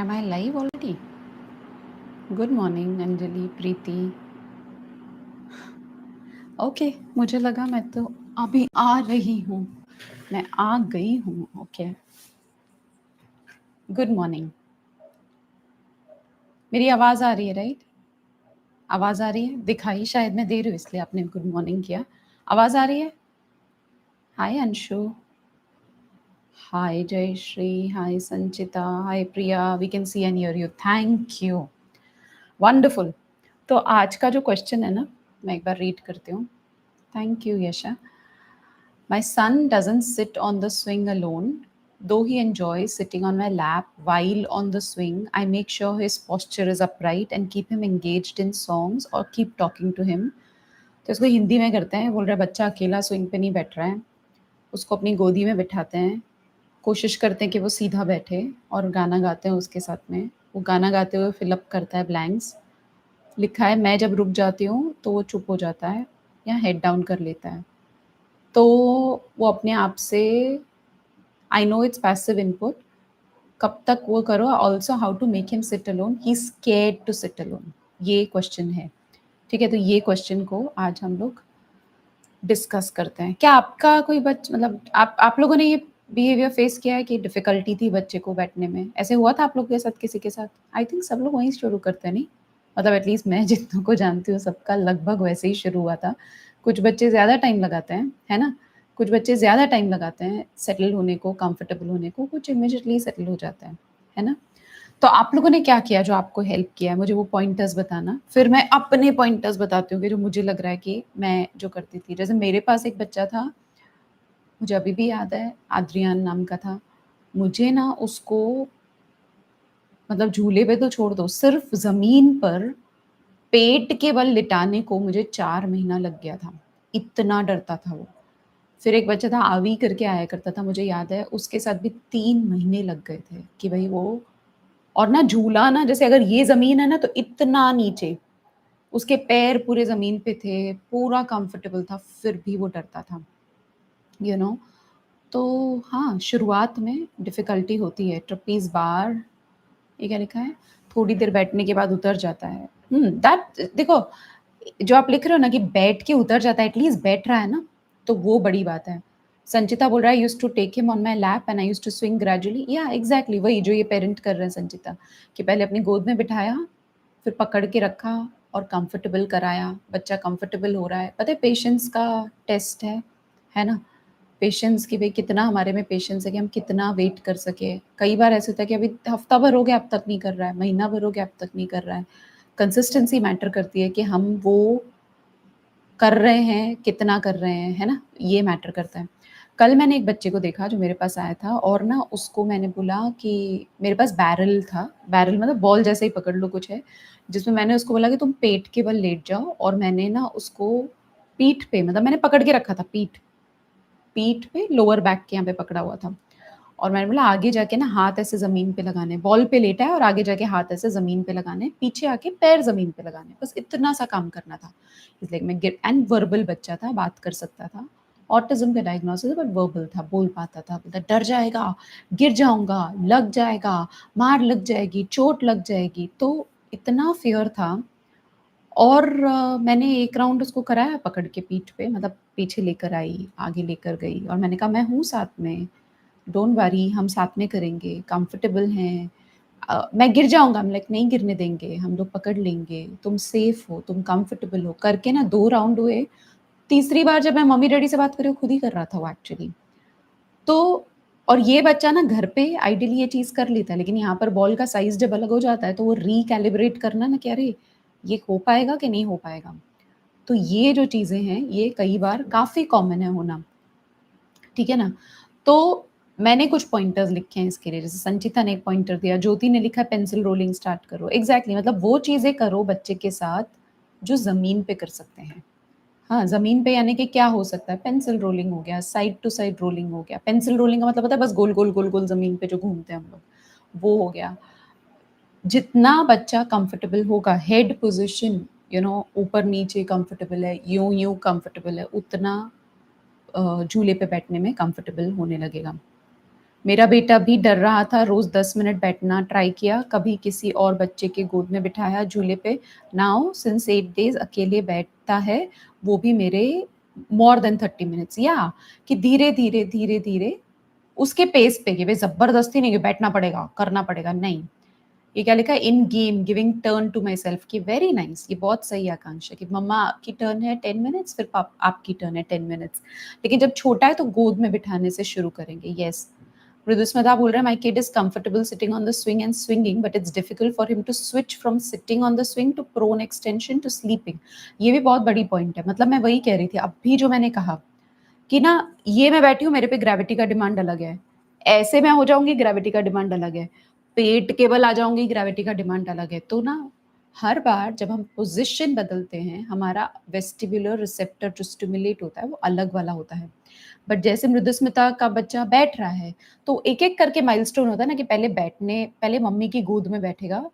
Am I live already? Good morning, Anjali, Preeti. Okay, मुझे लगा मैं तो अभी आ रही हूँ। मैं आ गई हूँ। Okay, good morning. मेरी आवाज़ आ रही है राइट? आवाज़ आ रही है? दिखाई शायद मैं दे रही हूँ इसलिए आपने गुड मॉर्निंग किया। आवाज़ आ रही है? Hi Anshu, hi Jayashree, hi Sanchita, hi Priya. We can see and hear you. Thank you, wonderful. तो आज का जो क्वेश्चन है ना, मैं एक बार रीड करती हूँ। Thank you Yasha. My son doesn't sit on the swing alone, though he enjoys sitting on my lap while on the swing. I make sure his posture is upright and keep him engaged in songs or keep talking to him. तो इसको हिंदी में करते हैं। बोल रहा है बच्चा अकेला स्विंग पे नहीं बैठ रहा है, उसको अपनी गोदी में बिठाते हैं, कोशिश करते हैं कि वो सीधा बैठे और गाना गाते हैं उसके साथ में। वो गाना गाते हुए फिलअप करता है ब्लैंक्स। लिखा है मैं जब रुक जाती हूँ तो वो चुप हो जाता है या हेड डाउन कर लेता है। तो वो अपने आप से, I know it's passive input, कब तक वो करो। Also how to make him sit alone, he scared to sit alone, ये क्वेश्चन है। ठीक है, तो ये क्वेश्चन को आज हम लोग डिस्कस करते हैं। क्या आपका कोई मतलब आप लोगों ने ये बिहेवियर फेस किया है कि डिफिकल्टी थी बच्चे को बैठने में? ऐसे हुआ था आप लोग के साथ, किसी के साथ? आई थिंक सब लोग वहीं शुरू करते हैं नहीं, मतलब एटलीस्ट मैं जितनों को जानती हूँ सबका लगभग वैसे ही शुरू हुआ था। कुछ बच्चे ज़्यादा टाइम लगाते हैं, है ना? कुछ बच्चे ज़्यादा टाइम लगाते हैं सेटल होने को, कंफर्टेबल होने को, कुछ इमीडिएटली सेटल हो जाते हैं, है ना? तो आप लोगों ने क्या किया जो आपको हेल्प किया है? मुझे वो पॉइंटर्स बताना, फिर मैं अपने पॉइंटर्स बताती हूँ कि जो मुझे लग रहा है कि मैं जो करती थी। जैसे मेरे पास एक बच्चा था, मुझे अभी भी याद है, आद्रियान नाम का था। मुझे ना उसको, मतलब झूले पे तो छोड़ दो, सिर्फ ज़मीन पर पेट के बल लिटाने को मुझे 4 महीना लग गया था। इतना डरता था वो। फिर एक बच्चा था, आवी करके आया करता था, मुझे याद है, उसके साथ भी 3 महीने लग गए थे कि भई वो, और ना झूला ना, जैसे अगर ये ज़मीन है ना तो इतना नीचे, उसके पैर पूरे ज़मीन पे थे, पूरा कंफर्टेबल था, फिर भी वो डरता था, यू नो। तो हाँ, शुरुआत में डिफ़िकल्टी होती है। ट्रपीज़ बार, ये क्या लिखा है? थोड़ी देर बैठने के बाद उतर जाता है। दैट देखो, जो आप लिख रहे हो ना कि बैठ के उतर जाता है, एटलीस्ट बैठ रहा है ना, तो वो बड़ी बात है। संचिता बोल रहा है, used to take him on my lap and I used to swing gradually. या एग्ज़ैक्टली वही जो ये पेरेंट कर रहे हैं संचिता, कि पहले अपनी गोद में बिठाया, फिर पकड़ के रखा और कंफर्टेबल कराया। बच्चा कंफर्टेबल हो रहा है। पता है पेशेंस का टेस्ट है ना? पेशेंस कि भई कितना हमारे में पेशेंस है कि हम कितना वेट कर सकें। कई बार ऐसा होता है कि अभी हफ्ता भर हो गया अब तक नहीं कर रहा है, महीना भर हो गया अब तक नहीं कर रहा है। कंसिस्टेंसी मैटर करती है कि हम वो कर रहे हैं, कितना कर रहे हैं, है ना? ये मैटर करता है। कल मैंने एक बच्चे को देखा जो मेरे पास आया था और ना उसको मैंने बोला कि मेरे पास बैरल था, बैरल मतलब बॉल जैसे ही पकड़ लो कुछ है, जिसमें मैंने उसको बोला कि तुम पेट के बल लेट जाओ, और मैंने ना उसको पीठ पे, मतलब मैंने पकड़ के रखा था पीठ पीठ पे, लोअर बैक के यहाँ पे पकड़ा हुआ था, और मैंने बोला आगे जाके ना हाथ ऐसे ज़मीन पे लगाने, बॉल पे लेटा है और आगे जाके हाथ ऐसे ज़मीन पे लगाने, पीछे आके पैर ज़मीन पे लगाने, बस इतना सा काम करना था। इसलिए मैं गिर एंड वर्बल बच्चा था, बात कर सकता था। ऑटिज़्म का डायग्नोसिस है बट वर्बल था, बोल पाता था। बोलता डर जाएगा, गिर जाऊँगा, लग जाएगा, मार लग जाएगी, चोट लग जाएगी, तो इतना फ़ियर था। और मैंने एक राउंड उसको कराया पकड़ के पीठ पे, मतलब पीछे लेकर आई, आगे लेकर गई और मैंने कहा मैं हूँ साथ में, डोंट वरी, हम साथ में करेंगे, कंफर्टेबल हैं। मैं गिर जाऊँगा, हम लाइक नहीं गिरने देंगे, हम लोग पकड़ लेंगे, तुम सेफ हो, तुम कंफर्टेबल हो। करके ना 2 राउंड हुए, तीसरी बार जब मैं मम्मी-डैडी से बात कर रही हूँ, खुद ही कर रहा था वो एक्चुअली। तो और ये बच्चा ना घर पे आइडियली ये चीज़ कर लेता है, लेकिन यहाँ पर बॉल का साइज़ जब अलग हो जाता है, तो वो रिकैलिब्रेट करना ना कि अरे! ये हो पाएगा कि नहीं हो पाएगा। तो ये जो चीज़ें हैं, ये कई बार काफ़ी कॉमन है होना, ठीक है ना? तो मैंने कुछ पॉइंटर्स लिखे हैं इसके लिए, जैसे संचिता ने एक पॉइंटर दिया, ज्योति ने लिखा है पेंसिल रोलिंग स्टार्ट करो। एग्ज़ैक्टली, मतलब वो चीज़ें करो बच्चे के साथ जो ज़मीन पे कर सकते हैं। हाँ, ज़मीन पे यानी कि क्या हो सकता है? पेंसिल रोलिंग हो गया, साइड टू साइड रोलिंग हो गया। पेंसिल रोलिंग का मतलब पता है, बस गोल-गोल, गोल-गोल ज़मीन पे जो घूमते हैं हम लोग, वो हो गया। जितना बच्चा कंफर्टेबल होगा, हेड पोज़ीशन, ऊपर-नीचे कंफर्टेबल है, यूँ-यूँ कंफर्टेबल है, उतना झूले पे बैठने में कंफर्टेबल होने लगेगा। मेरा बेटा भी डर रहा था, रोज़ 10 मिनट बैठना ट्राई किया, कभी किसी और बच्चे के गोद में बिठाया झूले पे। नाउ सिंस 8 डेज़ अकेले बैठता है, वो भी मेरे मोर देन 30 मिनट्स। या कि धीरे-धीरे, धीरे-धीरे उसके पेस पे, कि भई ज़बरदस्ती नहीं कि बैठना पड़ेगा, करना पड़ेगा, नहीं। ये क्या लिखा है, in game giving turn to myself, कि वेरी नाइस, ये बहुत सही आकांक्षा, कि मम्मा आपकी टर्न है 10 मिनट्स, फिर आपकी टर्न है 10 मिनट्स। लेकिन जब छोटा है तो गोद में बिठाने से शुरू करेंगे। यस, मृदुस्मिता बोल रहे हैं, my kid is comfortable sitting on the swing and swinging, but it's difficult for him to switch from sitting on the swing to prone extension to sleeping. ये भी बहुत बड़ी पॉइंट है। मतलब मैं वही कह रही थी अभी जो मैंने कहा कि ना, ये मैं बैठी हूँ, मेरे पे ग्रेविटी का डिमांड अलग है, ऐसे मैं हो जाऊंगी, ग्रेविटी का डिमांड अलग है, पेट केबल आ जाऊंगी, ग्रेविटी का डिमांड अलग है। तो ना, हर बार जब हम पोजीशन बदलते हैं, हमारा वेस्टिबुलर रिसेप्टर जो स्टिमुलेट होता है वो अलग वाला होता है। बट जैसे मृदुस्मिता का बच्चा बैठ रहा है, तो एक एक करके माइलस्टोन होता है ना, कि पहले मम्मी की गोद में बैठेगा,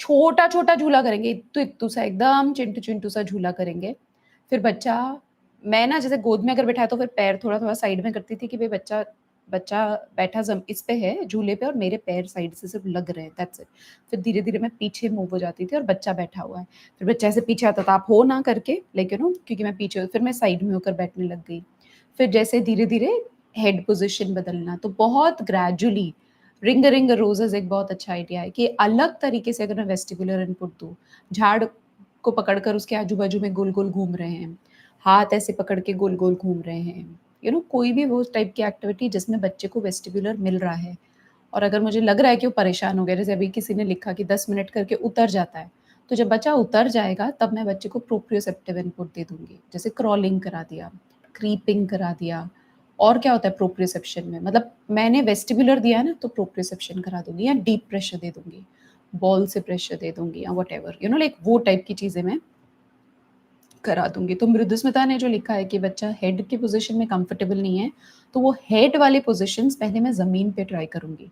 छोटा छोटा झूला करेंगे, इत्तू इत्तू सा, एकदम चिंटू चिंटू सा झूला करेंगे। फिर बच्चा, मैं ना जैसे गोद में अगर बैठाया तो फिर पैर थोड़ा थोड़ा साइड में करती थी, कि भाई बच्चा बच्चा बैठा इस पे है झूले पे, और मेरे पैर साइड से सिर्फ लग रहे हैं, दैट्स इट। फिर धीरे धीरे मैं पीछे मूव हो जाती थी और बच्चा बैठा हुआ है। फिर बच्चा ऐसे पीछे आता था, आप हो ना करके, लेकिन क्योंकि मैं पीछे, फिर मैं साइड में होकर बैठने लग गई। फिर जैसे धीरे धीरे हेड पोजिशन बदलना, तो बहुत ग्रेजुअली। रिंग रिंग रोजेज एक बहुत अच्छा आइडिया है, कि अलग तरीके से अगर मैं वेस्टिबुलर इनपुट दूँ, झाड़ को पकड़कर उसके आजू बाजू में गोल गोल घूम रहे हैं, हाथ ऐसे पकड़ के गोल गोल घूम रहे हैं, कोई भी वो टाइप की एक्टिविटी जिसमें बच्चे को वेस्टिबुलर मिल रहा है। और अगर मुझे लग रहा है कि वो परेशान हो गया, जैसे अभी किसी ने लिखा कि 10 मिनट करके उतर जाता है, तो जब बच्चा उतर जाएगा तब मैं बच्चे को प्रोप्रियोसेप्टिव इनपुट दे दूंगी, जैसे क्रॉलिंग करा दिया, क्रीपिंग करा दिया। और क्या होता है प्रोप्रियोसेप्शन में, मतलब मैंने वेस्टिबुलर दिया है ना, तो प्रोप्रियोसेप्शन करा दूंगी, या डीप प्रेशर दे दूंगी, बॉल से प्रेशर दे दूंगी, या वट एवर, लाइक वो टाइप की चीजें मैं करा दूंगी। तो मृदुस्मिता ने जो लिखा है कि बच्चा हेड की पोजीशन में कंफर्टेबल नहीं है, तो वो हेड वाले पोजीशंस पहले मैं ज़मीन पे ट्राई करूंगी,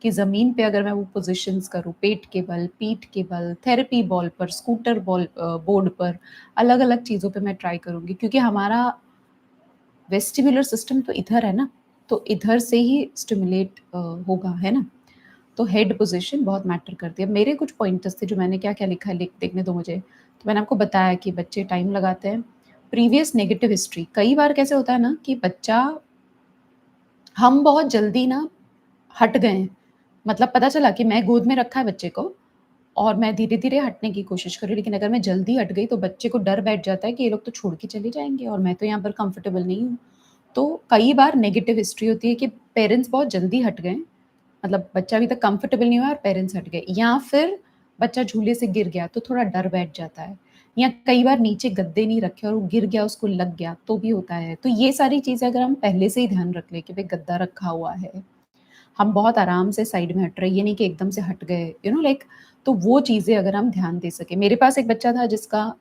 कि ज़मीन पे अगर मैं वो पोजीशंस करूँ, पेट के बल, पीठ के बल, थेरेपी बॉल पर, स्कूटर बॉल बोर्ड पर, अलग अलग चीज़ों पे मैं ट्राई करूंगी, क्योंकि हमारा वेस्टिबुलर सिस्टम तो इधर है ना, तो इधर से ही स्टिमुलेट होगा, है ना। तो हेड पोजीशन बहुत मैटर करती है। मेरे कुछ पॉइंटर्स थे जो मैंने क्या क्या लिखा है, देखने दो मुझे। तो मैंने आपको बताया कि बच्चे टाइम लगाते हैं। प्रीवियस नेगेटिव हिस्ट्री, कई बार कैसे होता है ना, कि बच्चा, हम बहुत जल्दी ना हट गए हैं, मतलब पता चला कि मैं गोद में रखा है बच्चे को, और मैं धीरे-धीरे हटने की कोशिश कर रही हूँ, लेकिन अगर मैं जल्दी हट गई तो बच्चे को डर बैठ जाता है कि ये लोग तो छोड़ के चले जाएँगे और मैं तो यहाँ पर कंफर्टेबल नहीं हूँ। तो कई बार नेगेटिव हिस्ट्री होती है कि पेरेंट्स बहुत जल्दी हट गए, मतलब बच्चा अभी तक कंफर्टेबल नहीं हुआ और पेरेंट्स हट गए, या फिर बच्चा झूले से गिर गया तो थोड़ा डर बैठ जाता है, या कई बार नीचे गद्दे नहीं रखे और वो गिर गया, उसको लग गया, तो भी होता है। तो ये सारी चीज़ें अगर हम पहले से ही ध्यान रख लें कि भई गद्दा रखा हुआ है, हम बहुत आराम से साइड में हट रहे हैं, ये नहीं कि एकदम से हट गए, लाइक, तो वो चीज़ें अगर हम ध्यान दे सकें। मेरे पास एक बच्चा था जिसका,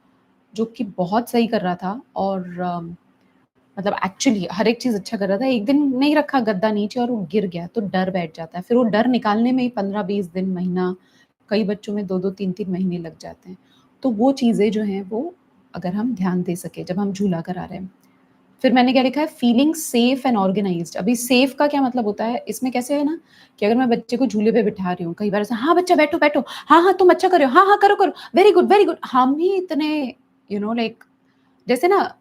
जो कि बहुत सही कर रहा था, और मतलब एक्चुअली हर एक चीज़ अच्छा कर रहा था। एक दिन नहीं रखा गद्दा नीचे और वो गिर गया, तो डर बैठ जाता है। फिर वो डर निकालने में ही 15-20 दिन, महीना, कई बच्चों में 2-2 3-3 महीने लग जाते हैं। तो वो चीज़ें जो हैं वो अगर हम ध्यान दे सकें जब हम झूला करा रहे हैं। फिर मैंने क्या लिखा है, फीलिंग सेफ एंड ऑर्गेनाइज्ड। अभी सेफ का क्या मतलब होता है, इसमें कैसे है ना, कि अगर मैं बच्चे को झूले पे बिठा रही हूँ, कई बार ऐसा, हाँ बच्चा बैठो बैठो, हाँ हाँ तुम अच्छा कर रहे हो, हाँ हाँ करो करो, वेरी गुड वेरी गुड, हम ही इतने, लाइक, जैसे ना,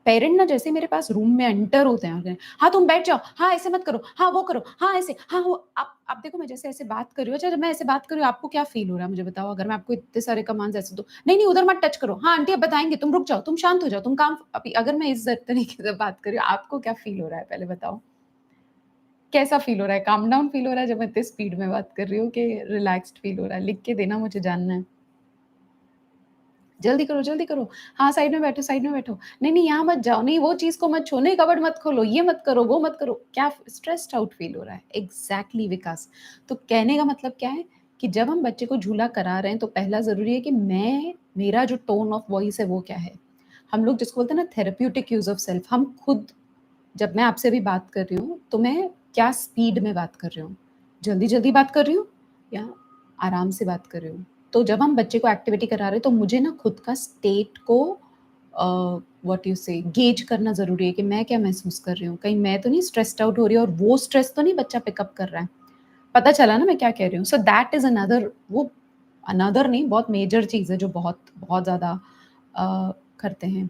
पेरेंट ना जैसे मेरे पास रूम में एंटर होते हैं, हाँ तुम बैठ जाओ, हाँ ऐसे मत करो, हाँ वो करो, हाँ ऐसे, हाँ वो, आप देखो, मैं जैसे ऐसे बात कर रही हूँ, अच्छा जब मैं ऐसे बात कर रही हूँ आपको क्या फील हो रहा है मुझे बताओ, अगर मैं आपको इतने सारे कमांड्स ऐसे दूं, नहीं नहीं उधर मत टच करो, हाँ आंटी अब बताएंगे, तुम रुक जाओ, तुम शांत हो जाओ, तुम काम, अभी अगर मैं इस तरीके से बात कर रही हूँ, आपको क्या फील हो रहा है पहले बताओ, कैसा फील हो रहा है, काम डाउन फील हो रहा है जब मैं इतने स्पीड में बात कर रही हूँ, कि रिलैक्स्ड फील हो रहा है, लिख के देना, मुझे जानना है। जल्दी करो, जल्दी करो। हाँ, साइड में बैठो, साइड में बैठो। नहीं, नहीं, यहाँ मत जाओ, नहीं वो चीज़ को मत छूओ, नहीं कबर्ड मत खोलो, ये मत करो, वो मत करो। क्या स्ट्रेस्ड आउट फ़ील हो रहा है। एग्ज़ैक्टली विकास। तो कहने का मतलब क्या है, कि जब हम बच्चे को झूला करा रहे हैं, तो पहला ज़रूरी है कि मेरा जो टोन ऑफ वॉइस है वो क्या है। हम लोग जिसको बोलते हैं ना थेरेप्यूटिक यूज़ ऑफ सेल्फ, हम खुद, जब मैं आपसे अभी बात कर रही हूँ, तो मैं क्या स्पीड में बात कर रही हूँ? जल्दी-जल्दी बात कर रही हूँ या आराम से बात कर रही हूँ? तो जब हम बच्चे को एक्टिविटी करा रहे हैं, तो मुझे ना खुद का स्टेट को व्हाट यू से गेज करना ज़रूरी है कि मैं क्या महसूस कर रही हूँ, कहीं मैं तो नहीं स्ट्रेस्ड आउट हो रही हूँ और वो स्ट्रेस तो नहीं बच्चा पिकअप कर रहा है। पता चला ना मैं क्या कह रही हूँ? सो दैट इज़ अनदर, वो अनदर नहीं, बहुत मेजर चीज़ है जो बहुत बहुत ज़्यादा करते हैं।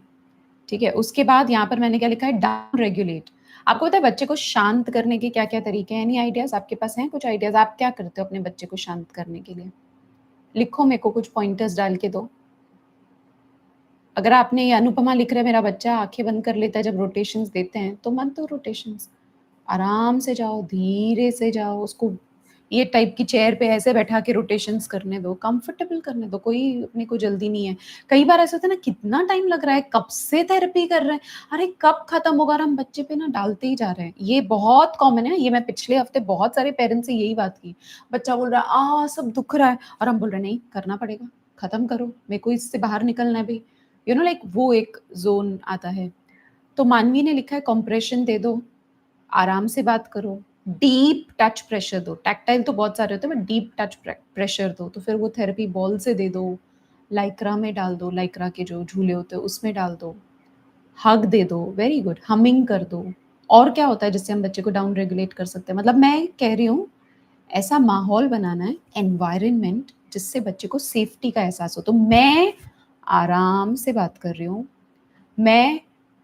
ठीक है? उसके बाद यहाँ पर मैंने क्या लिखा है, डाउन रेगुलेट। आपको पता है बच्चे को शांत करने के क्या-क्या तरीके हैं? एनी आइडियाज़ आपके पास हैं कुछ आइडियाज़? आप क्या करते हो अपने बच्चे को शांत करने के लिए? लिखो, मेरे को कुछ पॉइंटर्स डाल के दो। अगर आपने ये अनुपमा लिख रहा है मेरा बच्चा आँखें बंद कर लेता है जब रोटेशंस देते हैं, तो मत दो रोटेशंस। आराम से जाओ, धीरे से जाओ, उसको ये टाइप की चेयर पे ऐसे बैठा के रोटेशंस करने दो, कंफर्टेबल करने दो, कोई अपने को जल्दी नहीं है। कई बार ऐसा होता है ना, कितना टाइम लग रहा है, कब से थेरेपी कर रहे हैं, अरे कब खत्म होगा, और हम बच्चे पे ना डालते ही जा रहे हैं। ये बहुत कॉमन है, ये मैं पिछले हफ्ते बहुत सारे पेरेंट्स से यही बात की। बच्चा बोल रहा है, सब दुख रहा है, और हम बोल रहे हैं नहीं करना पड़ेगा, खत्म करो, मेरे को इससे बाहर निकलना है भी। लाइक वो एक ज़ोन आता है। तो मानवी ने लिखा है कंप्रेशन दे दो, आराम से बात करो, डीप टच प्रेशर दो। टैक्टाइल तो बहुत सारे होते हैं, बट डीप टच प्रेशर दो, तो फिर वो थेरेपी बॉल से दे दो, लाइक्रा में डाल दो, लाइक्रा के जो झूले होते हैं उसमें डाल दो, हग दे दो, वेरी गुड, हमिंग कर दो। और क्या होता है जिससे हम बच्चे को डाउन रेगुलेट कर सकते हैं? मतलब मैं कह रही हूँ, ऐसा माहौल बनाना है, एनवायरनमेंट, जिससे बच्चे को सेफ्टी का एहसास हो। तो मैं आराम से बात कर रही हूँ, मैं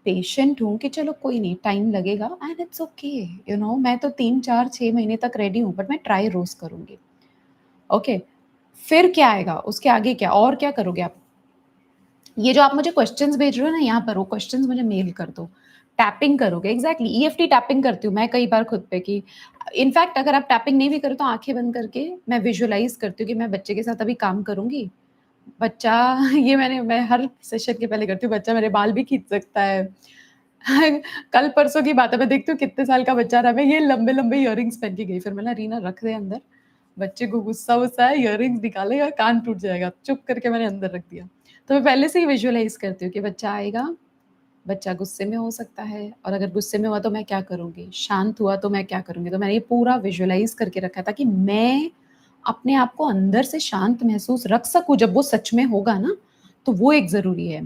पेशेंट हूँ कि चलो कोई नहीं, टाइम लगेगा एंड इट्स ओके। मैं तो 3, 4, 6 महीने तक रेडी हूँ, बट मैं ट्राई रोज़ करूँगी। ओके, फिर क्या आएगा? उसके आगे क्या? और क्या करोगे आप? ये जो आप मुझे क्वेश्चंस भेज रहे हो ना यहाँ पर, वो क्वेश्चंस मुझे मेल कर दो। टैपिंग करोगे, एग्ज़ैक्टली, ईएफटी टैपिंग करती हूँ मैं कई बार खुद पे कि इनफैक्ट अगर आप टैपिंग नहीं भी करो तो आँखें बंद करके मैं विजुअलाइज़ करती हूँ कि मैं बच्चे के साथ अभी काम करूँगी। बच्चा ये मैं हर सेशन के पहले करती हूँ, बच्चा मेरे बाल भी खींच सकता है। कल परसों की बात है, मैं देखती हूँ कितने साल का बच्चा रहा, मैं ये लंबे-लंबे इयररिंग्स पहन के गई, फिर मैंने रीना रख दे अंदर, बच्चे को गुस्सा-वुस्सा है, इयररिंग्स निकालेगा, कान टूट जाएगा, चुप करके मैंने अंदर रख दिया। तो मैं पहले से ही विजुअलाइज़ करती हूँ कि बच्चा आएगा, बच्चा गुस्से में हो सकता है, और अगर गुस्से में हुआ तो मैं क्या करूँगी? शांत हुआ तो मैं क्या करूँगी? तो मैंने ये पूरा विजुअलाइज़ करके रखा था कि मैं अपने आप को अंदर से शांत महसूस रख सकूँ, जब वो सच में होगा ना, तो वो एक ज़रूरी है।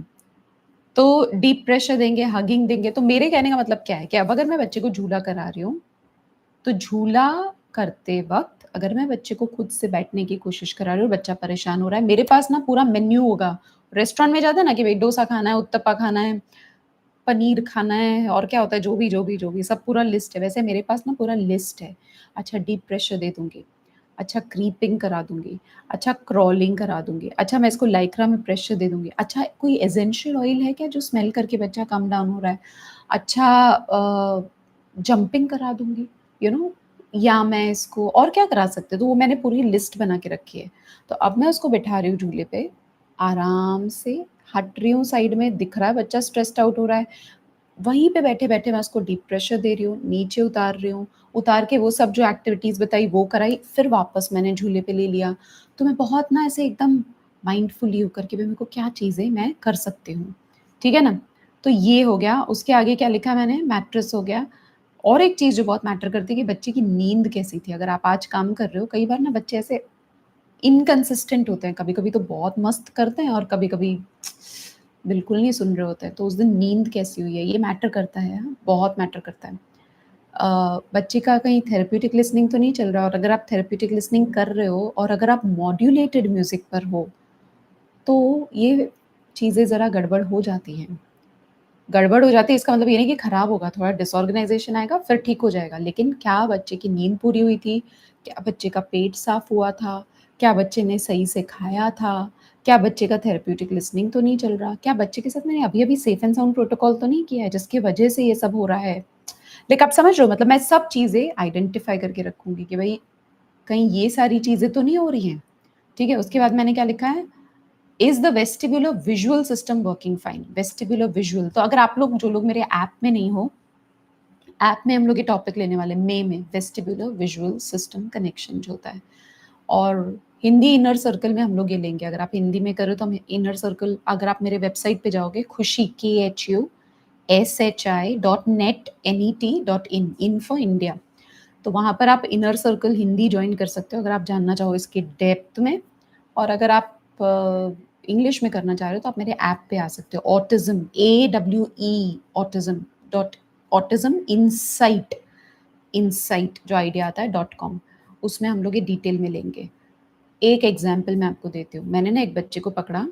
तो डीप प्रेशर देंगे, हगिंग देंगे, तो मेरे कहने का मतलब क्या है कि अब अगर मैं बच्चे को झूला करा रही हूँ, तो झूला करते वक़्त अगर मैं बच्चे को खुद से बैठने की कोशिश करा रही हूँ, बच्चा परेशान हो रहा है, मेरे पास ना पूरा मेन्यू होगा। रेस्टोरेंट में जाते हैं ना कि भई डोसा खाना है, उत्तपा खाना है, पनीर खाना है, और क्या होता है, जो भी सब पूरा लिस्ट है। वैसे मेरे पास ना पूरा लिस्ट है। अच्छा, डीप प्रेशर दे दूँगी, अच्छा क्रीपिंग करा दूँगी, अच्छा क्राउलिंग करा दूँगी, अच्छा मैं इसको लाइक्रा में प्रेशर दे दूँगी, अच्छा कोई एसेंशियल ऑयल है क्या जो स्मेल करके बच्चा काम डाउन हो रहा है? अच्छा जंपिंग करा दूँगी, यू नो या मैं इसको और क्या करा सकते हैं? तो वो मैंने पूरी लिस्ट बना के रखी है। तो अब मैं उसको बिठा रही हूँ झूले पे, आराम से हट रही हूँ साइड में, दिख रहा है बच्चा स्ट्रेस्ड आउट हो रहा है, वहीं पे बैठे-बैठे मैं उसको डीप प्रेशर दे रही हूँ, नीचे उतार रही हूँ, उतार के वो सब जो एक्टिविटीज़ बताई वो कराई, फिर वापस मैंने झूले पे ले लिया। तो मैं बहुत ना ऐसे एकदम माइंडफुली होकर के भी मेरे को क्या चीज़ें मैं कर सकती हूँ, ठीक है ना? तो ये हो गया, उसके आगे क्या लिखा मैंने, मैट्रेस हो गया। और एक चीज़ जो बहुत मैटर करती है कि बच्चे की नींद कैसी थी? अगर आप आज काम कर रहे हो, कई बार ना बच्चे ऐसे इनकंसिस्टेंट होते हैं, कभी-कभी तो बहुत मस्त करते हैं और कभी-कभी बिल्कुल नहीं सुन रहे होते हैं, तो उस दिन नींद कैसी हुई है, ये मैटर करता है, हाँ, बहुत मैटर करता है। बच्चे का कहीं थेरेप्यूटिक लिसनिंग तो नहीं चल रहा, और अगर आप थेरेप्यूटिक लिसनिंग कर रहे हो और अगर आप मॉड्यूलेटेड म्यूज़िक पर हो, तो ये चीज़ें ज़रा गड़बड़ हो जाती हैं। गड़बड़ हो जाती है इसका मतलब ये नहीं कि खराब होगा, थोड़ा डिसऑर्गनाइज़ेशन आएगा, फिर ठीक हो जाएगा। लेकिन क्या बच्चे की नींद पूरी हुई थी? क्या बच्चे का पेट साफ़ हुआ था? क्या बच्चे ने सही से खाया था? क्या बच्चे का थेरेप्यूटिक लिसनिंग तो नहीं चल रहा? क्या बच्चे के साथ मैंने अभी-अभी सेफ एंड साउंड प्रोटोकॉल तो नहीं किया है, जिसकी वजह से ये सब हो रहा है? लाइक आप समझ रहे हो, मतलब मैं सब चीज़ें आइडेंटिफ़ाई करके रखूँगी कि भई कहीं ये सारी चीज़ें तो नहीं हो रही हैं, ठीक है? उसके बाद मैंने क्या लिखा है, is the vestibular visual system working fine? Vestibular visual, तो अगर आप लोग जो लोग मेरे ऐप में नहीं हो, ऐप में हम लोग ये टॉपिक लेने वाले हैं मई में, वेस्टिब्युलर विजुअल सिस्टम कनेक्शन जो होता है। और हिंदी इनर सर्कल में हम लोग ये लेंगे, अगर आप हिंदी में करो तो हम इनर सर्कल, अगर आप मेरे वेबसाइट पे जाओगे खुशी KHUSHI.net इन फॉर इंडिया, तो वहाँ पर आप इनर सर्कल हिंदी जॉइन कर सकते हो अगर आप जानना चाहो इसकी डेप्थ में। और अगर आप इंग्लिश में करना चाह रहे हो तो आप मेरे ऐप पे आ सकते हो, autism, AWE autism dot autism insight जो आइडिया आता है .com, उसमें हम लोग ये डिटेल में लेंगे। एक एग्जाम्पल मैं आपको देती हूँ। मैंने ना एक बच्चे को पकड़ा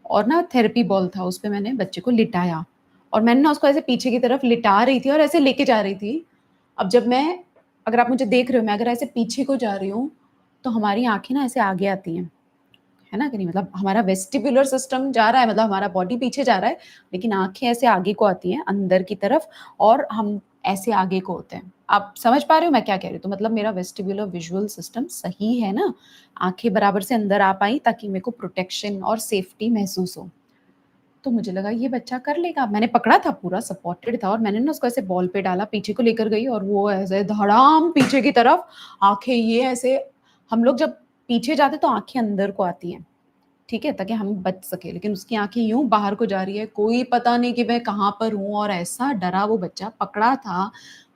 और ना थेरेपी बॉल था, उस पे मैंने बच्चे को लिटाया और मैंने ना उसको ऐसे पीछे की तरफ लिटा रही थी और ऐसे लेके जा रही थी। अब जब मैं, अगर आप मुझे देख रहे हो, मैं अगर ऐसे पीछे को जा रही हूँ तो हमारी आँखें ना ऐसे आगे आती हैं, है ना कि नहीं? मतलब हमारा वेस्टिबुलर सिस्टम जा रहा है, मतलब हमारा बॉडी पीछे जा रहा है, लेकिन आँखें ऐसे आगे को आती हैं अंदर की तरफ और हम ऐसे आगे को होते हैं। आप समझ पा रहे हो मैं क्या कह रही हूँ? तो मतलब मेरा वेस्टिबुलर विजुअल सिस्टम सही है ना? आँखें बराबर से अंदर आ पाई ताकि मेरे को प्रोटेक्शन और सेफ्टी महसूस हो। तो मुझे लगा ये बच्चा कर लेगा। मैंने पकड़ा था, पूरा सपोर्टेड था और मैंने ना उसको ऐसे बॉल पे डाला, पीछे को लेकर गई और वो ऐसे धड़ाम पीछे की तरफ, आँखें ये ऐसे, हम लोग जब पीछे जाते तो आँखें अंदर को आती हैं, ठीक है? ताकि हम बच सकें, लेकिन उसकी आँखें यूँ बाहर को जा रही है, कोई पता नहीं कि मैं कहाँ पर हूँ और ऐसा डरा वो बच्चा, पकड़ा था,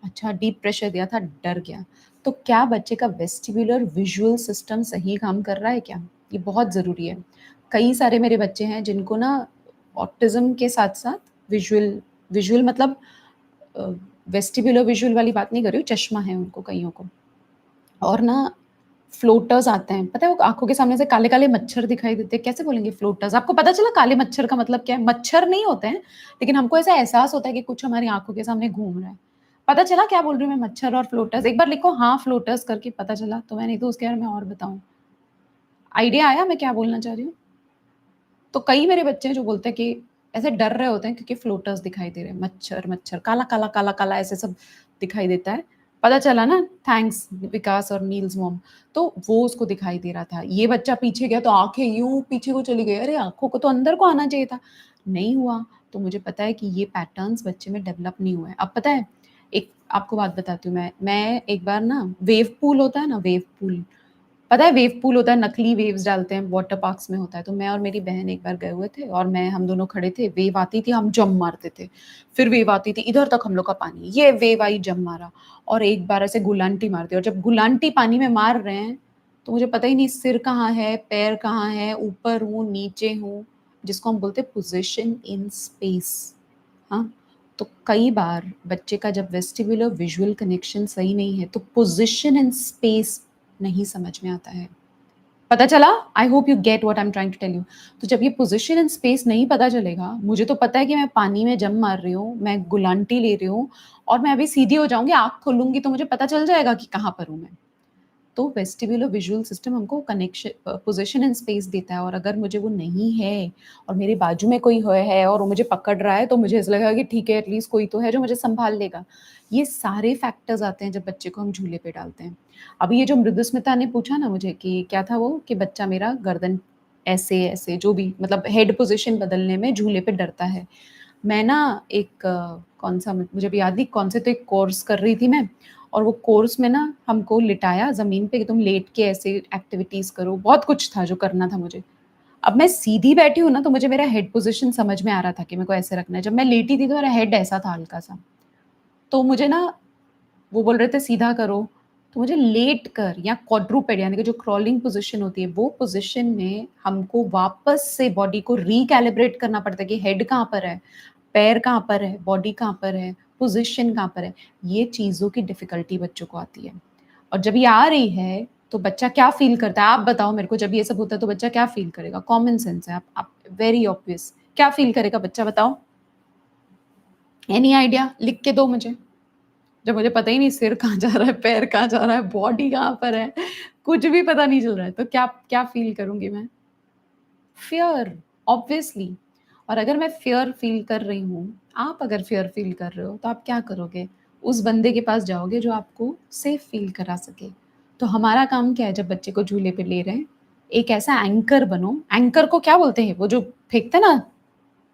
अच्छा डीप प्रेशर दिया था, डर गया। तो क्या बच्चे का वेस्टिबुलर विजुअल सिस्टम सही काम कर रहा है क्या? ये बहुत ज़रूरी है। कई सारे मेरे बच्चे हैं जिनको ना ऑटिज़्म के साथ-साथ विजुअल विजुअल मतलब अ, वेस्टिबुलर विजुअल वाली बात नहीं कर रही हूँ, चश्मा है उनको कइयों को। और ना फ्लोटर्स आते हैं, पता है वो आँखों के सामने से काले-काले मच्छर दिखाई देते हैं, कैसे बोलेंगे फ्लोटर्स? आपको पता चला काले मच्छर का मतलब क्या है? मच्छर नहीं होते हैं, लेकिन हमको ऐसा एहसास होता है कि कुछ हमारी आँखों के सामने घूम रहा है। पता चला क्या बोल रही हूँ मैं? मच्छर और फ्लोटर्स। एक बार लिखो हाँ फ्लोटर्स करके, पता चला तो मैं, नहीं तो उसके बारे में और बताऊँ। आइडिया आया मैं क्या बोलना चाह रही हूँ? तो कई मेरे बच्चे हैं जो बोलते हैं कि ऐसे डर रहे होते हैं क्योंकि फ्लोटर्स दिखाई दे रहे हैं, मच्छर मच्छर, काला काला काला काला ऐसे सब दिखाई देता है। पता चला ना, थैंक्स विकास और नील्स मॉम। तो वो उसको दिखाई दे रहा था, ये बच्चा पीछे गया तो आंखें यूं पीछे को चली गई, अरे आंखों को तो अंदर को आना चाहिए था, नहीं हुआ। तो मुझे पता है कि ये पैटर्न्स बच्चे में डेवलप नहीं हुए। अब पता है, एक आपको बात बताती हूँ मैं एक बार ना, वेव पूल होता है ना, वेव पूल, पता है वेव पूल होता है, नकली वेव्स डालते हैं, वाटर पार्क्स में होता है। तो मैं और मेरी बहन एक बार गए हुए थे और हम दोनों खड़े थे, वेव आती थी, हम जंप मारते थे। फिर वेव आती थी, इधर तक हम लोग का पानी, ये वेव आई, जंप मारा और एक बार ऐसे गुलांटी मार दी और जब गुलांटी पानी में मार रहे हैं, तो मुझे पता ही नहीं सिर कहाँ है, पैर कहाँ है, ऊपर हूँ, नीचे हूँ, जिसको हम बोलते हैं पोज़ीशन इन स्पेस। हाँ, तो कई बार बच्चे का जब वेस्टिबुलर विजुअल कनेक्शन सही नहीं है, तो पोज़ीशन इन स्पेस नहीं समझ में आता है। पता चला? I hope you get what I am trying to tell you. तो जब ये पोज़ीशन इन स्पेस नहीं पता चलेगा, मुझे तो पता है कि मैं पानी में जंप मार रही हूँ, मैं गुलांटी ले रही हूँ और मैं अभी सीधी हो जाऊँगी, आँख खोलूँगी तो मुझे पता चल जाएगा कि कहाँ पर हूँ मैं। तो वेस्टिबुलर विजुअल सिस्टम हमको पोजीशन इन स्पेस देता है और अगर मुझे वो नहीं है और मेरे बाजू में कोई है और वो मुझे पकड़ रहा है, तो मुझे ऐसा लगेगा कि ठीक है, एटलीस्ट कोई तो है जो मुझे संभाल लेगा। ये सारे फैक्टर्स आते हैं जब बच्चे को हम झूले पे डालते हैं। अभी ये जो मृदुस्मिता ने पूछा ना मुझे कि क्या था वो, कि बच्चा मेरा गर्दन ऐसे ऐसे जो भी मतलब हेड पोजीशन बदलने में झूले पे डरता है। मैं ना एक कौन-सा मुझे अभी याद नहीं, कौन से तो एक कोर्स कर रही थी मैं और वो कोर्स में ना हमको लिटाया ज़मीन पे कि तुम लेट के ऐसे एक्टिविटीज़ करो, बहुत कुछ था जो करना था मुझे। अब मैं सीधी बैठी हूँ ना, तो मुझे मेरा हेड पोज़ीशन समझ में आ रहा था कि मेरे को ऐसे रखना है। जब मैं लेटी थी तो मेरा हेड ऐसा था हल्का-सा। तो मुझे ना वो बोल रहे थे सीधा करो, तो मुझे लेट कर या क्वाड्रूपेड यानी कि जो क्राउलिंग पोज़ीशन होती है, वो पोज़ीशन में हमको वापस से बॉडी को रिकैलिब्रेट करना पड़ता है कि हेड कहाँ पर है, पैर कहाँ पर है, बॉडी कहाँ पर है, पोज़ीशन कहाँ पर है। ये चीज़ों की डिफ़िकल्टी बच्चों को आती है। और जब ये आ रही है, तो बच्चा क्या फ़ील करता है? आप बताओ मेरे को, जब ये सब होता है तो बच्चा क्या फ़ील करेगा? कॉमन सेंस है, आप वेरी ऑब्वियस, क्या फ़ील करेगा बच्चा बताओ? Any idea? लिख के दो मुझे। जब मुझे पता ही नहीं सिर कहाँ जा रहा है, पैर कहाँ जा रहा है, बॉडी कहाँ पर है, कुछ भी पता नहीं चल रहा है, तो क्या क्या फ़ील करूँगी मैं? Fear, obviously. और अगर मैं फ़ियर फ़ील कर रही हूँ, आप अगर फ़ियर फ़ील कर रहे हो, तो आप क्या करोगे? उस बंदे के पास जाओगे जो आपको सेफ़ फ़ील करा सके। तो हमारा काम क्या है जब बच्चे को झूले पे ले रहे हैं, एक ऐसा एंकर बनो, एंकर को क्या बोलते हैं? वो जो फेंकते हैं ना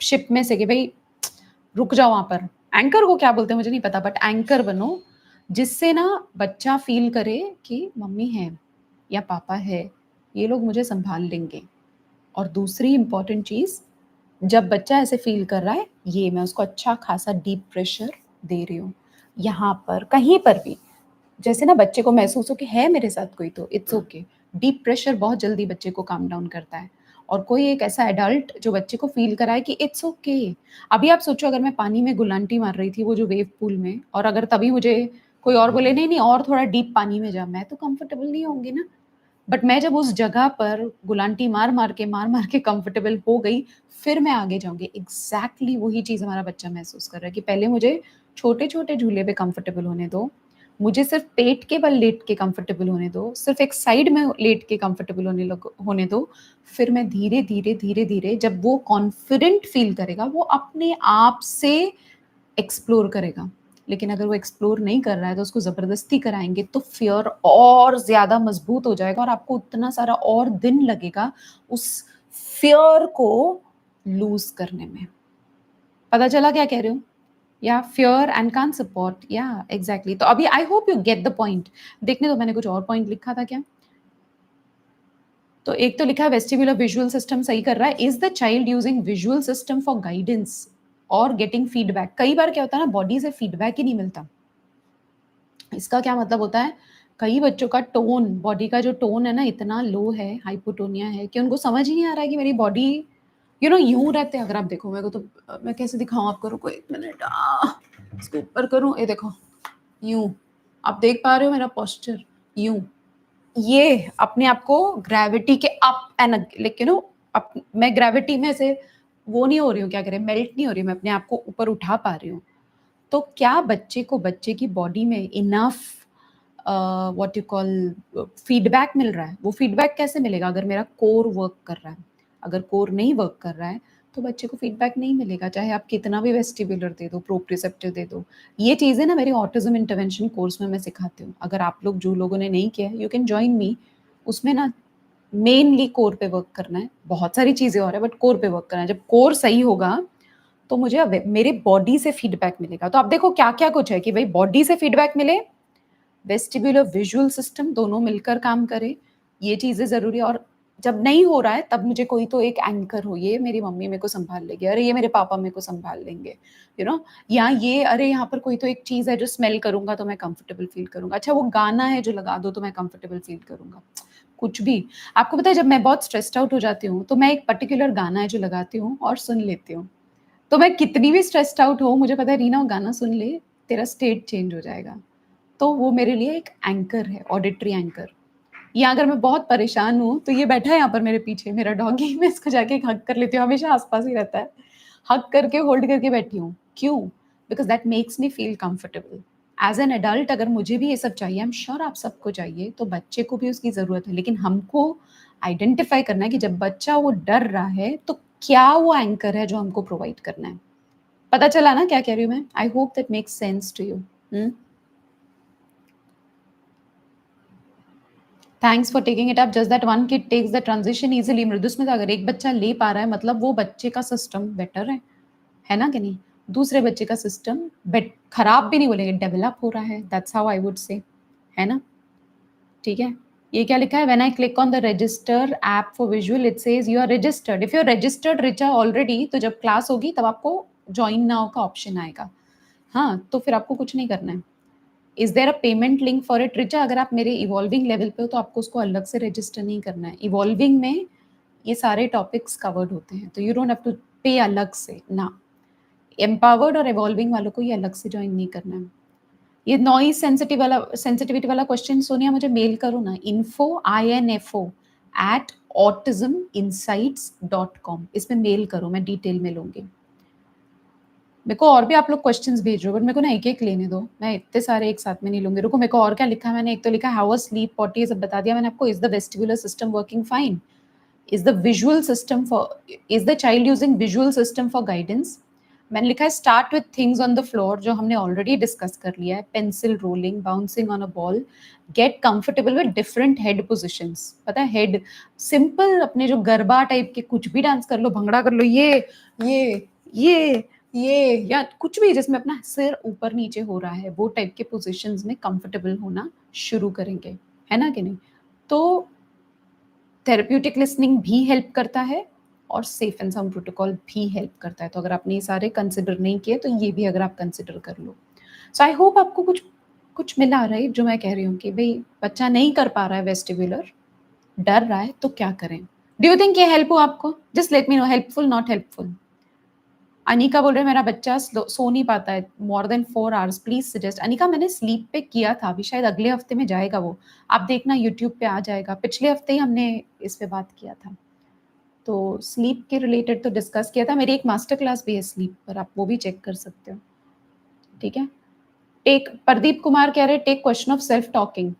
शिप में से कि भई रुक जाओ वहाँ पर। एंकर को क्या बोलते हैं मुझे नहीं पता, बट एंकर बनो, जिससे ना बच्चा फ़ील करे कि मम्मी है या पापा है, ये लोग मुझे सँभाल लेंगे। और दूसरी इम्पोर्टेंट चीज़, जब बच्चा ऐसे फ़ील कर रहा है, ये मैं उसको अच्छा खासा डीप प्रेशर दे रही हूँ। यहाँ पर, कहीं पर भी, जैसे ना बच्चे को महसूस हो कि है मेरे साथ कोई तो इट्स ओके। डीप प्रेशर बहुत जल्दी बच्चे को काम डाउन करता है और कोई एक ऐसा एडल्ट जो बच्चे को फ़ील कराए कि इट्स ओके। अभी आप सोचो अगर मैं पानी में गुलांटी मार रही थी वो जो वेव पूल में और अगर तभी मुझे कोई और बोले नहीं-नहीं और थोड़ा डीप पानी में जा, मैं तो कंफर्टेबल नहीं होंगी ना। बट मैं जब उस जगह पर गुलांटी मार-मार के कंफर्टेबल हो गई, फिर मैं आगे जाऊँगी। एग्ज़ैक्टली वही चीज़ हमारा बच्चा महसूस कर रहा है कि पहले मुझे छोटे-छोटे झूले पे कंफर्टेबल होने दो। मुझे सिर्फ़ पेट के बल लेट के कंफर्टेबल होने दो, सिर्फ़ एक साइड में लेट के कंफर्टेबल होने दो। फिर मैं धीरे-धीरे, धीरे-धीरे जब वो कॉन्फिडेंट फ़ील करेगा, वो अपने आप से एक्सप्लोर करेगा। लेकिन अगर वो एक्सप्लोर नहीं कर रहा है तो उसको ज़बरदस्ती कराएँगे तो फ़ियर और ज़्यादा मज़बूत हो जाएगा और आपको उतना सारा और दिन लगेगा उस फ़ियर को लूज़ करने में। पता चला क्या कह रही हूँ? या फ़ियर एंड कांट सपोर्ट या एग्ज़ैक्टली तो अभी आई hope you get the point. देखने दो मैंने कुछ और पॉइंट लिखा था क्या? तो एक तो लिखा है वेस्टिब्युलर विजुअल सिस्टम सही कर रहा है। Is the child using visual system for guidance और गेटिंग फीडबैक? कई बार क्या होता है ना बॉडी से फीडबैक ही नहीं मिलता। इसका क्या मतलब होता है, कई बच्चों का टोन, बॉडी का जो टोन है ना इतना लो है, हाइपोटोनिया है कि उनको समझ ही नहीं आ रहा है कि मेरी बॉडी यूँ रहते हैं अगर आप देखो मेरे को तो मैं कैसे दिखाऊँ आपको रुको 1 मिनट इसको ऊपर करूँ, ये देखो, यूँ। आप देख पा रहे हो मेरा पोस्चर? यूँ। ये अपने आप को ग्रेविटी के अप एंड लाइक अप मैं ग्रेविटी में से वो नहीं हो रही हूँ, क्या करें, मेल्ट नहीं हो रही हूँ, मैं अपने आप को ऊपर उठा पा रही हूँ। तो क्या बच्चे को बच्चे की बॉडी में enough what you call feedback मिल रहा है? वो फीडबैक कैसे मिलेगा अगर मेरा कोर वर्क कर रहा है? अगर कोर नहीं वर्क कर रहा है, तो बच्चे को फीडबैक नहीं मिलेगा, चाहे आप कितना भी वेस्टिब्युलर दे दो, प्रोप्रियोसेप्टिव दे दो। ये चीज़ें ना मेरे ऑटिज़्म इंटरवेंशन कोर्स में मैं सिखाती हूँ। अगर आप लोग जो लोगों ने नहीं किया है, यू कैन जॉइन मी। उसमें ना मेनली कोर पे वर्क करना है। बहुत सारी चीज़ें और है बट कोर पे वर्क करना है। जब कोर सही होगा तो मुझे मेरे बॉडी से फीडबैक मिलेगा। तो आप देखो क्या-क्या कुछ है कि भई बॉडी से फीडबैक मिले, वेस्टिब्युलर विजुअल सिस्टम दोनों मिलकर काम करें, ये चीज़ें ज़रूरी है और जब नहीं हो रहा है तब मुझे कोई तो एक एंकर हो, ये मेरी मम्मी मेरे को सँभाल लेगी, अरे ये मेरे पापा मेरे को सँभाल लेंगे, यू नो या ये अरे यहाँ पर कोई तो एक चीज़ है जो स्मेल करूँगा तो मैं कंफर्टेबल फ़ील करूँगा। अच्छा वो गाना है जो लगा दो तो मैं कंफर्टेबल फ़ील करूँगा। कुछ भी। आपको पता है जब मैं बहुत स्ट्रेस्ड आउट हो जाती हूँ, तो मैं एक पर्टिकुलर गाना है जो लगाती हूँ और सुन लेती हूँ। तो मैं कितनी भी स्ट्रेस्ड आउट हूँ, मुझे पता है रीना वो गाना सुन ले, तेरा स्टेट चेंज हो जाएगा। तो वो मेरे लिए एक एंकर है, ऑडिटरी एंकर। या अगर मैं बहुत परेशान हूँ, तो ये बैठा है यहाँ पर मेरे पीछे मेरा डॉगी मैं इसको जाके एक हग कर लेती हूँ, हमेशा आस-पास ही रहता है। हग करके होल्ड करके बैठी हूँ। क्यों? Because that makes me feel comfortable. As an adult अगर मुझे भी ये सब चाहिए, आई एम श्योर आप सबको चाहिए, तो बच्चे को भी उसकी ज़रूरत है। लेकिन हमको आइडेंटिफ़ाई करना है कि जब बच्चा वो डर रहा है, तो क्या वो एंकर है जो हमको प्रोवाइड करना है। पता चला ना क्या कह रही हूँ मैं? I hope that makes sense to you. Hmm? Thanks for taking it up just that one kid takes the transition easily Mridusmita अगर एक बच्चा ले पा रहा है मतलब वो बच्चे का सिस्टम बेटर है ना कि नहीं? दूसरे बच्चे का सिस्टम खराब भी नहीं बोलेंगे डेवलप हो रहा है that's how I would say, है ना? ठीक है? ये क्या लिखा है when I click on the register app for visual it says you are registered if you are registered Richa already तो जब क्लास होगी तब आपको जॉइन नाउ का ऑप्शन आएगा। हाँ, तो फिर आपको कुछ नहीं करना है। Is there a payment link for it? Richa अगर आप मेरे इवॉल्विंग लेवल पे हो तो आपको उसको अलग से रजिस्टर नहीं करना है। इवॉल्विंग में ये सारे टॉपिक्स कवर्ड होते हैं, तो यू डोंट हैव टू पे अलग से, ना। एम्पावर्ड और इवॉल्विंग वालों को ये अलग से जॉइन नहीं करना है। ये नॉइज़ सेंसिटिविटी वाला क्वेश्चन सोनिया मुझे मेल करो ना info@autisminsights.com इसमें मेल करो, मैं डिटेल में लूँगी। मेरे को और भी आप लोग क्वेश्चंस भेज रहे हो बट मेरे को ना एक-एक लेने दो। मैं इतने सारे एक साथ में नहीं लूँगी। रुको मेरे को और क्या लिखा है मैंने एक तो लिखा है हाउ अ स्लीप पॉटी ये सब बता दिया मैंने आपको। Is the vestibular system working fine? Is the child using visual system for guidance? मैंने लिखा है start with things on the floor जो हमने ऑलरेडी डिस्कस कर लिया है। Pencil rolling, bouncing on a ball, get comfortable with different head positions. पता है हेड सिंपल अपने जो गरबा टाइप के कुछ भी डांस कर लो, भंगड़ा कर लो, ये, ये, ये या कुछ भी जिसमें अपना सिर ऊपर-नीचे हो रहा है, वो टाइप के पोज़ीशंस में कंफर्टेबल होना शुरू करेंगे। है ना कि नहीं? तो थेरेप्यूटिक लिसनिंग भी हेल्प करता है और सेफ एंड साउंड प्रोटोकॉल भी हेल्प करता है। तो अगर आपने ये सारे कंसिडर नहीं किए तो ये भी अगर आप कंसिडर कर लो। सो आई होप आपको कुछ कुछ मिला राइट जो मैं कह रही हूँ कि भई बच्चा नहीं कर पा रहा है वेस्टिब्युलर, डर रहा है तो क्या करें? डू यू थिंक ये हेल्प हुआ आपको? Just let me know, helpful, not helpful? Anika बोल रहे हैं मेरा बच्चा सो नहीं पाता है more than 4 hours, please suggest. Anika मैंने स्लीप पे किया था, अभी शायद अगले हफ्ते में जाएगा वो, आप देखना यूट्यूब पे आ जाएगा। पिछले हफ्ते ही हमने इस पे बात किया था, तो स्लीप के रिलेटेड तो डिस्कस किया था। मेरी एक मास्टर क्लास भी है स्लीप पर, आप वो भी चेक कर सकते हो। ठीक है, टेक, प्रदीप कुमार कह रहे take question of self talking.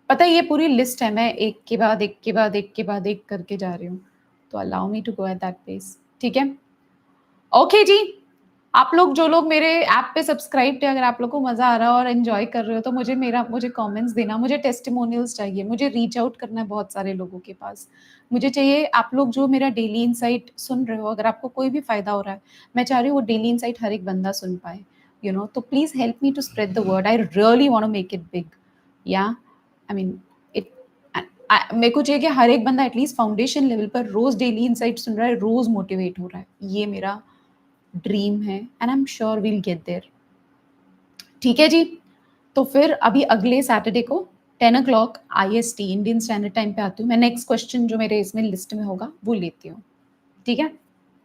पता है ये पूरी लिस्ट है, मैं एक के बाद एक के बाद एक के बाद एक करके जा रही हूँ, तो allow me to go at that pace. ठीक है, ओके जी। आप लोग जो लोग मेरे ऐप पे सब्सक्राइब थे, अगर आप लोग को मजा आ रहा है और एंजॉय कर रहे हो तो मुझे कमेंट्स देना, मुझे टेस्टिमोनियल्स चाहिए, मुझे रीच आउट करना है बहुत सारे लोगों के पास। मुझे चाहिए आप लोग जो मेरा डेली इनसाइट सुन रहे हो, अगर आपको कोई भी फायदा हो रहा है, मैं चाह रही हूँ वो डेली इनसाइट हर एक बंदा सुन पाए, तो please help me to spread the word. I really want to make it big. Yeah I mean it, मेरे को चाहिए कि हर एक बंदा एटलीस्ट फाउंडेशन लेवल पर रोज डेली इनसाइट सुन रहा है, रोज मोटिवेट हो रहा है। ये मेरा ड्रीम है and I am sure we'll get there. ठीक है जी, तो फिर अभी अगले सैटरडे को 10 o'clock IST Indian standard time पे आती हूँ मैं। नेक्स्ट क्वेश्चन जो मेरे इसमें लिस्ट में होगा वो लेती हूँ। ठीक है,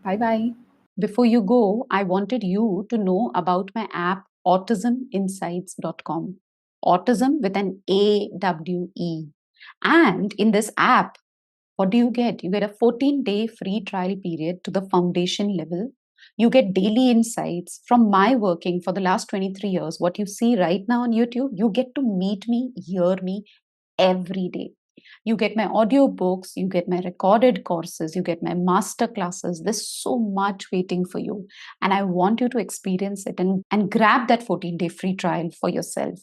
bye bye. Before you go, I wanted you to know about my app autisminsights.com. Autism with an AWE. And in this app, what do you get? You get a 14-day free trial period to the foundation level. You get daily insights from my working for the last 23 years. What you see right now on YouTube, you get to meet me, hear me every day. You get my audio books, you get my recorded courses, you get my master classes. There's so much waiting for you. And I want you to experience it and grab that 14-day free trial for yourself.